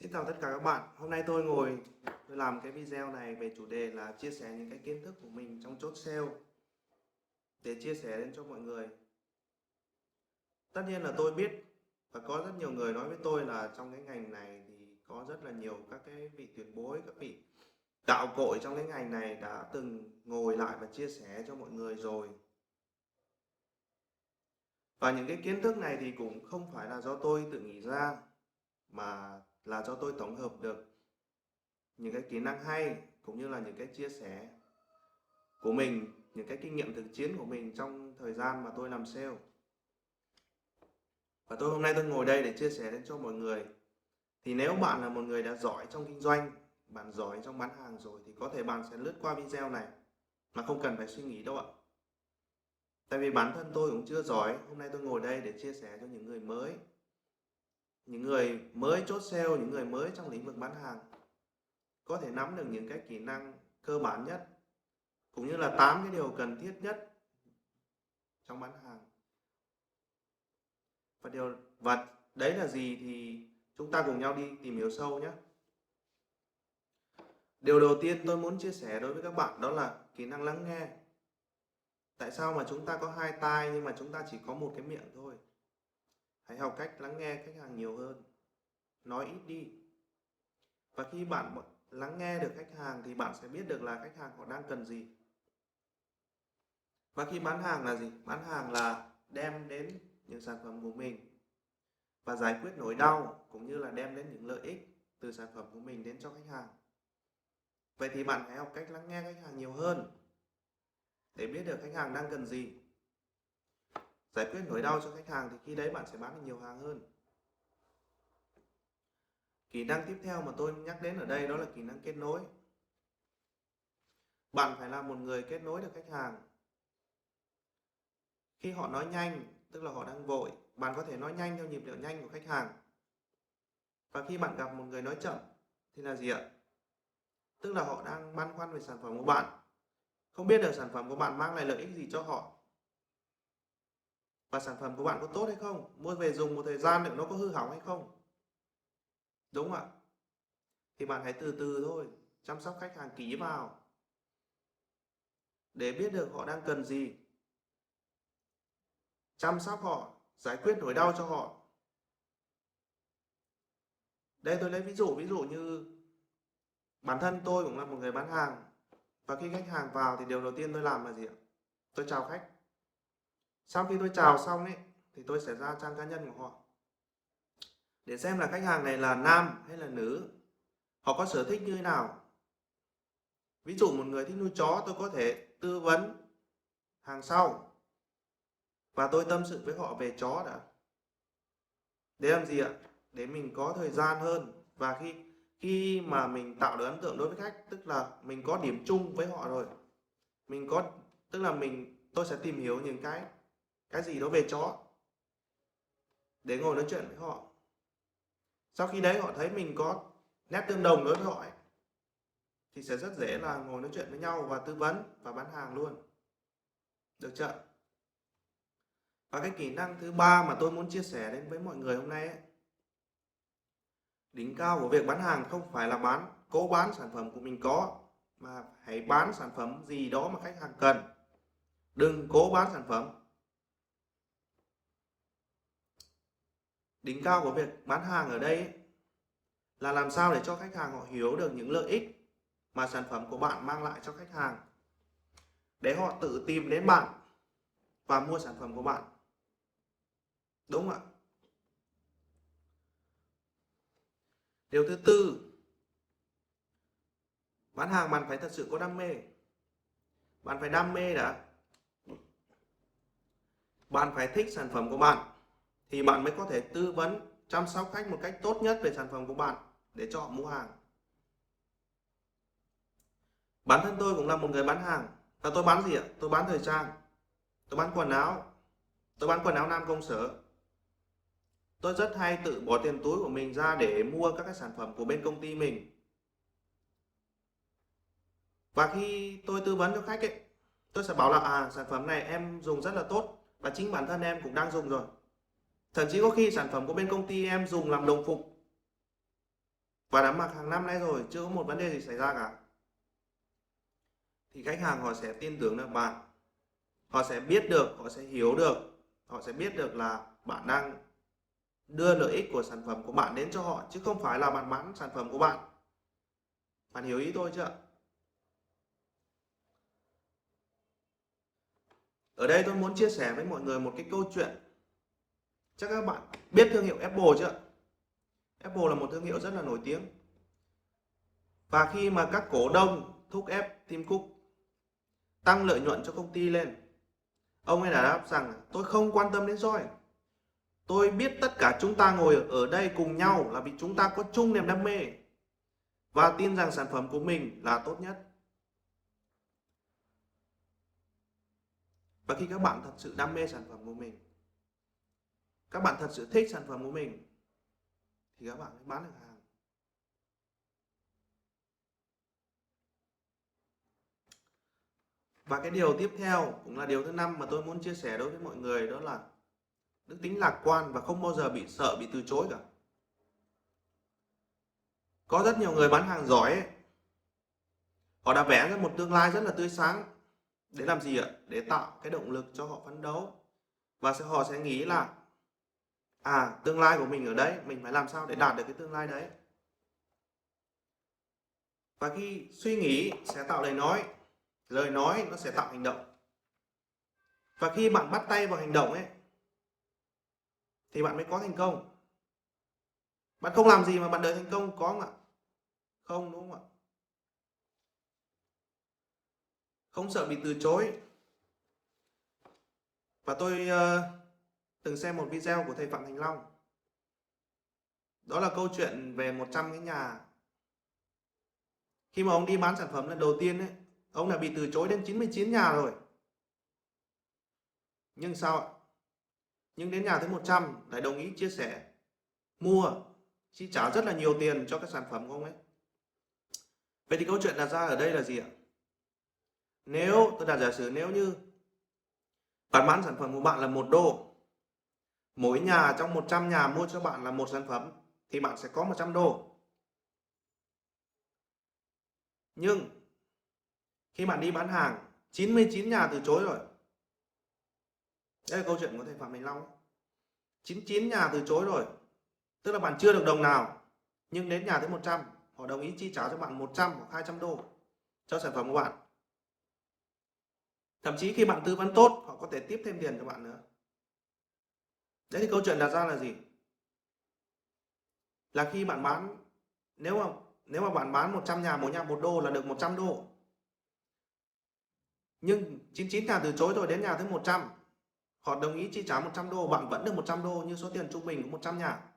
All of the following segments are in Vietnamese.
Xin chào tất cả các bạn. Hôm nay tôi làm cái video này về chủ đề là chia sẻ những cái kiến thức của mình trong chốt sale để chia sẻ đến cho mọi người. Tất nhiên là tôi biết và có rất nhiều người nói với tôi là trong cái ngành này thì có rất là nhiều các cái vị tuyển bối, các vị cạo cội trong cái ngành này đã từng ngồi lại và chia sẻ cho mọi người rồi. Và những cái kiến thức này thì cũng không phải là do tôi tự nghĩ ra mà là do tôi tổng hợp được những cái kỹ năng hay cũng như là những cái chia sẻ của mình, những cái kinh nghiệm thực chiến của mình trong thời gian mà tôi làm sale. Và hôm nay tôi ngồi đây để chia sẻ đến cho mọi người. Thì nếu bạn là một người đã giỏi trong kinh doanh, bạn giỏi trong bán hàng rồi thì có thể bạn sẽ lướt qua video này mà không cần phải suy nghĩ đâu ạ. Tại vì bản thân tôi cũng chưa giỏi, hôm nay tôi ngồi đây để chia sẻ cho những người mới. Những người mới chốt sale, những người mới trong lĩnh vực bán hàng có thể nắm được những cái kỹ năng cơ bản nhất cũng như là 8 cái điều cần thiết nhất trong bán hàng. Và đấy là gì thì chúng ta cùng nhau đi tìm hiểu sâu nhé. Điều đầu tiên tôi muốn chia sẻ đối với các bạn đó là kỹ năng lắng nghe. Tại sao mà chúng ta có hai tai nhưng mà chúng ta chỉ có một cái miệng thôi? Hãy học cách lắng nghe khách hàng nhiều hơn, nói ít đi. Và khi bạn lắng nghe được khách hàng thì bạn sẽ biết được là khách hàng họ đang cần gì. Và khi bán hàng là gì? Bán hàng là đem đến những sản phẩm của mình và giải quyết nỗi đau cũng như là đem đến những lợi ích từ sản phẩm của mình đến cho khách hàng. Vậy thì bạn hãy học cách lắng nghe khách hàng nhiều hơn để biết được khách hàng đang cần gì. Giải quyết nỗi đau cho khách hàng thì khi đấy bạn sẽ bán được nhiều hàng hơn. Kỹ năng tiếp theo mà tôi nhắc đến ở đây đó là kỹ năng kết nối. Bạn phải là một người kết nối được khách hàng. Khi họ nói nhanh, tức là họ đang vội, bạn có thể nói nhanh theo nhịp điệu nhanh của khách hàng. Và khi bạn gặp một người nói chậm thì là gì ạ? Tức là họ đang băn khoăn về sản phẩm của bạn, không biết được sản phẩm của bạn mang lại lợi ích gì cho họ. Và sản phẩm của bạn có tốt hay không? Mua về dùng một thời gian liệu nó có hư hỏng hay không? Đúng không ạ? Thì bạn hãy từ từ thôi, chăm sóc khách hàng kỹ vào để biết được họ đang cần gì. Chăm sóc họ, giải quyết nỗi đau cho họ. Đây tôi lấy ví dụ như bản thân tôi cũng là một người bán hàng. Và khi khách hàng vào thì điều đầu tiên tôi làm là gì ạ? Tôi chào khách. Sau khi tôi chào xong ấy thì tôi sẽ ra trang cá nhân của họ để xem là khách hàng này là nam hay là nữ, họ có sở thích như thế nào. Ví dụ một người thích nuôi chó, tôi có thể tư vấn hàng sau và tôi tâm sự với họ về chó đã. Để làm gì ạ? Để mình có thời gian hơn, và khi mà mình tạo được ấn tượng đối với khách, tức là mình có điểm chung với họ rồi, tôi sẽ tìm hiểu những cái gì đó về chó để ngồi nói chuyện với họ. Sau khi đấy họ thấy mình có nét tương đồng đối với họ ấy, thì sẽ rất dễ là ngồi nói chuyện với nhau và tư vấn và bán hàng luôn. Được chưa? Và cái kỹ năng thứ ba mà tôi muốn chia sẻ đến với mọi người hôm nay ấy, đỉnh cao của việc bán hàng không phải là cố bán sản phẩm của mình có, mà hãy bán sản phẩm gì đó mà khách hàng cần. Đừng cố bán sản phẩm. Đỉnh cao của việc bán hàng ở đây ấy, là làm sao để cho khách hàng họ hiểu được những lợi ích mà sản phẩm của bạn mang lại cho khách hàng, để họ tự tìm đến bạn và mua sản phẩm của bạn. Đúng không ạ? Điều thứ tư, bán hàng bạn phải thật sự có đam mê. Bạn phải đam mê đã. Bạn phải thích sản phẩm của bạn thì bạn mới có thể tư vấn, chăm sóc khách một cách tốt nhất về sản phẩm của bạn để cho họ mua hàng. Bản thân tôi cũng là một người bán hàng. Và tôi bán gì ạ? Tôi bán thời trang, tôi bán quần áo, tôi bán quần áo nam công sở. Tôi rất hay tự bỏ tiền túi của mình ra để mua các cái sản phẩm của bên công ty mình. Và khi tôi tư vấn cho khách ấy, tôi sẽ bảo là sản phẩm này em dùng rất là tốt và chính bản thân em cũng đang dùng rồi. Thậm chí có khi sản phẩm của bên công ty em dùng làm đồng phục và đã mặc hàng năm nay rồi, chưa có một vấn đề gì xảy ra cả, thì khách hàng họ sẽ tin tưởng được bạn. Họ sẽ biết được, họ sẽ hiểu được, họ sẽ biết được là bạn đang đưa lợi ích của sản phẩm của bạn đến cho họ, chứ không phải là bạn bán sản phẩm của bạn. Bạn hiểu ý tôi chưa? Ở đây tôi muốn chia sẻ với mọi người một cái câu chuyện. Chắc các bạn biết thương hiệu Apple chưa? Apple là một thương hiệu rất là nổi tiếng. Và khi mà các cổ đông thúc ép Tim Cook tăng lợi nhuận cho công ty lên, ông ấy đã đáp rằng tôi không quan tâm đến ROI. Tôi biết tất cả chúng ta ngồi ở đây cùng nhau là vì chúng ta có chung niềm đam mê và tin rằng sản phẩm của mình là tốt nhất. Và khi các bạn thật sự đam mê sản phẩm của mình, các bạn thật sự thích sản phẩm của mình, thì các bạn mới bán được hàng. Và cái điều tiếp theo cũng là điều thứ 5 mà tôi muốn chia sẻ đối với mọi người, đó là đức tính lạc quan và không bao giờ bị sợ bị từ chối cả. Có rất nhiều người bán hàng giỏi ấy, họ đã vẽ ra một tương lai rất là tươi sáng. Để làm gì ạ? Để tạo cái động lực cho họ phấn đấu. Và họ sẽ nghĩ là tương lai của mình ở đấy, mình phải làm sao để đạt được cái tương lai đấy. Và khi suy nghĩ sẽ tạo lời nói nó sẽ tạo hành động. Và khi bạn bắt tay vào hành động ấy, thì bạn mới có thành công. Bạn không làm gì mà bạn đợi thành công, có không ạ? Không, đúng không ạ? Không sợ bị từ chối. Và tôi từng xem một video của thầy Phạm Thành Long. Đó là câu chuyện về 100 cái nhà. Khi mà ông đi bán sản phẩm lần đầu tiên ấy, ông đã bị từ chối đến 99 nhà rồi. Nhưng sao ạ? Nhưng đến nhà thứ 100 lại đồng ý chia sẻ, mua, chi trả rất là nhiều tiền cho cái sản phẩm của ông ấy. Vậy thì câu chuyện đặt ra ở đây là gì ạ? Nếu tôi đặt giả sử nếu như bạn bán sản phẩm của bạn là $1, mỗi nhà trong 100 nhà mua cho bạn là một sản phẩm, thì bạn sẽ có $100. Nhưng khi bạn đi bán hàng, 99 nhà từ chối rồi. Đây là câu chuyện của thầy Phạm Thành Long. 99 nhà từ chối rồi, tức là bạn chưa được đồng nào. Nhưng đến nhà thứ 100, họ đồng ý chi trả cho bạn 100 hoặc $200 cho sản phẩm của bạn. Thậm chí khi bạn tư vấn tốt, họ có thể tiếp thêm tiền cho bạn nữa. Đấy thì câu chuyện đặt ra là gì? Là khi bạn bán, nếu mà bạn bán 100 nhà, mỗi nhà $1 là được $100. Nhưng 99 nhà từ chối rồi, đến nhà thứ 100, họ đồng ý chi trả $100, bạn vẫn được $100 như số tiền trung bình của 100 nhà.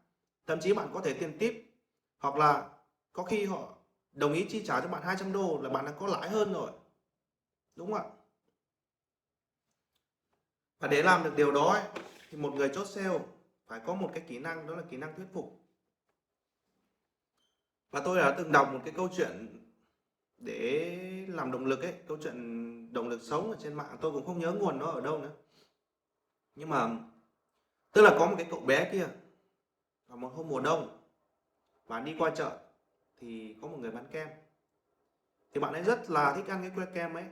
Thậm chí bạn có thể tiền tiếp, hoặc là có khi họ đồng ý chi trả cho bạn $200 là bạn đã có lãi hơn rồi. Đúng không ạ? Và để làm được điều đó ấy, thì một người chốt sale phải có một cái kỹ năng, đó là kỹ năng thuyết phục. Và tôi đã từng đọc một cái câu chuyện để làm động lực ấy, câu chuyện động lực sống ở trên mạng, tôi cũng không nhớ nguồn nó ở đâu nữa. Nhưng mà tức là có một cái cậu bé kia, vào một hôm mùa đông, bạn đi qua chợ thì có một người bán kem. Thì bạn ấy rất là thích ăn cái que kem ấy.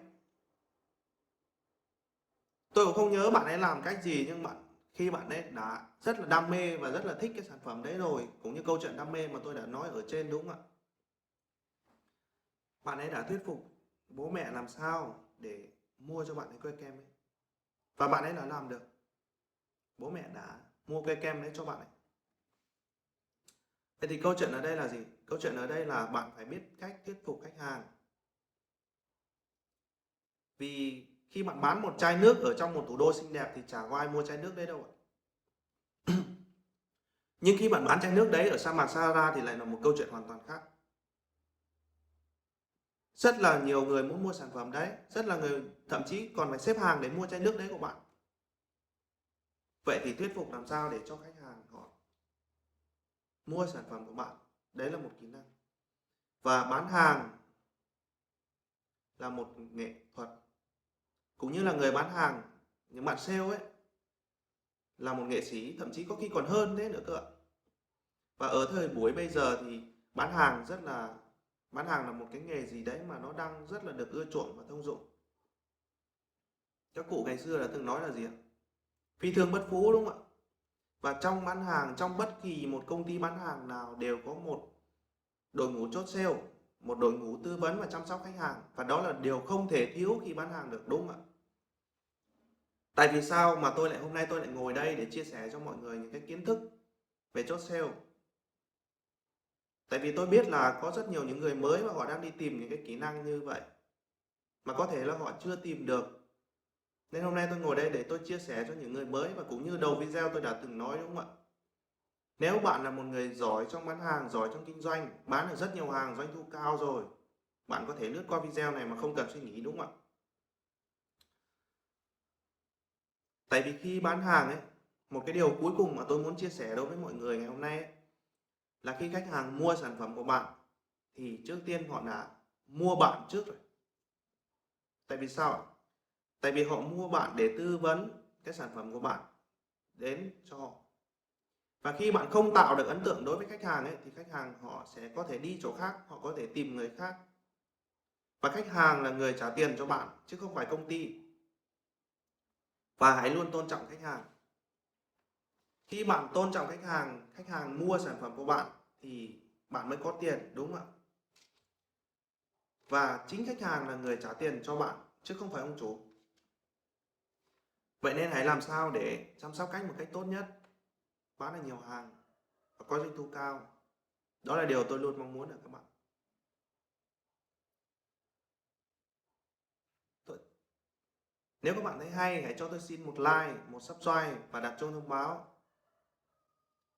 Tôi cũng không nhớ bạn ấy làm cách gì, nhưng khi bạn ấy đã rất là đam mê và rất là thích cái sản phẩm đấy rồi, cũng như câu chuyện đam mê mà tôi đã nói ở trên, đúng không ạ? Bạn ấy đã thuyết phục bố mẹ làm sao để mua cho bạn ấy que kem ấy. Và bạn ấy đã làm được. Bố mẹ đã mua que kem đấy cho bạn ấy. Thế thì câu chuyện ở đây là gì? Câu chuyện ở đây là bạn phải biết cách thuyết phục khách hàng. Vì khi bạn bán một chai nước ở trong một thủ đô xinh đẹp thì chả có ai mua chai nước đấy đâu ạ. Nhưng khi bạn bán chai nước đấy ở sa mạc Sahara thì lại là một câu chuyện hoàn toàn khác. Rất là nhiều người muốn mua sản phẩm đấy, rất là người thậm chí còn phải xếp hàng để mua chai nước đấy của bạn. Vậy thì thuyết phục làm sao để cho khách hàng họ mua sản phẩm của bạn, đấy là một kỹ năng. Và bán hàng là một nghệ thuật, cũng như là người bán hàng, những bạn sale ấy là một nghệ sĩ, thậm chí có khi còn hơn thế nữa cơ ạ. Và ở thời buổi bây giờ thì bán hàng rất là bán hàng là một cái nghề gì đấy mà nó đang rất là được ưa chuộng và thông dụng. Các cụ ngày xưa đã từng nói là gì ạ? Phi thương bất phú, đúng không ạ? Và trong bán hàng, trong bất kỳ một công ty bán hàng nào đều có một đội ngũ chốt sale, một đội ngũ tư vấn và chăm sóc khách hàng, và đó là điều không thể thiếu khi bán hàng được, đúng không ạ? Tại vì sao mà hôm nay tôi lại ngồi đây để chia sẻ cho mọi người những cái kiến thức về chốt sale? Tại vì tôi biết là có rất nhiều những người mới mà họ đang đi tìm những cái kỹ năng như vậy mà có thể là họ chưa tìm được. Nên hôm nay tôi ngồi đây để tôi chia sẻ cho những người mới, và cũng như đầu video tôi đã từng nói, đúng không ạ? Nếu bạn là một người giỏi trong bán hàng, giỏi trong kinh doanh, bán được rất nhiều hàng, doanh thu cao rồi, bạn có thể lướt qua video này mà không cần suy nghĩ, đúng không ạ? Tại vì khi bán hàng ấy, một cái điều cuối cùng mà tôi muốn chia sẻ đối với mọi người ngày hôm nay ấy, là khi khách hàng mua sản phẩm của bạn thì trước tiên họ đã mua bạn trước rồi. Tại vì sao ạ? Tại vì họ mua bạn để tư vấn cái sản phẩm của bạn đến cho họ. Và khi bạn không tạo được ấn tượng đối với khách hàng ấy, thì khách hàng họ sẽ có thể đi chỗ khác, họ có thể tìm người khác. Và khách hàng là người trả tiền cho bạn chứ không phải công ty. Và hãy luôn tôn trọng khách hàng. Khi bạn tôn trọng khách hàng mua sản phẩm của bạn thì bạn mới có tiền, đúng không ạ? Và chính khách hàng là người trả tiền cho bạn chứ không phải ông chủ. Vậy nên hãy làm sao để chăm sóc khách một cách tốt nhất, bán được nhiều hàng và có doanh thu cao. Đó là điều tôi luôn mong muốn ở các bạn. Nếu các bạn thấy hay, hãy cho tôi xin một like, một subscribe và đặt chuông thông báo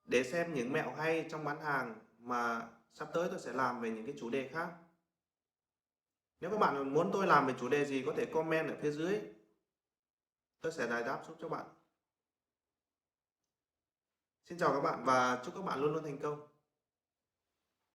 để xem những mẹo hay trong bán hàng mà sắp tới tôi sẽ làm về những cái chủ đề khác. Nếu các bạn muốn tôi làm về chủ đề gì có thể comment ở phía dưới, tôi sẽ giải đáp giúp cho bạn. Xin chào các bạn và chúc các bạn luôn luôn thành công.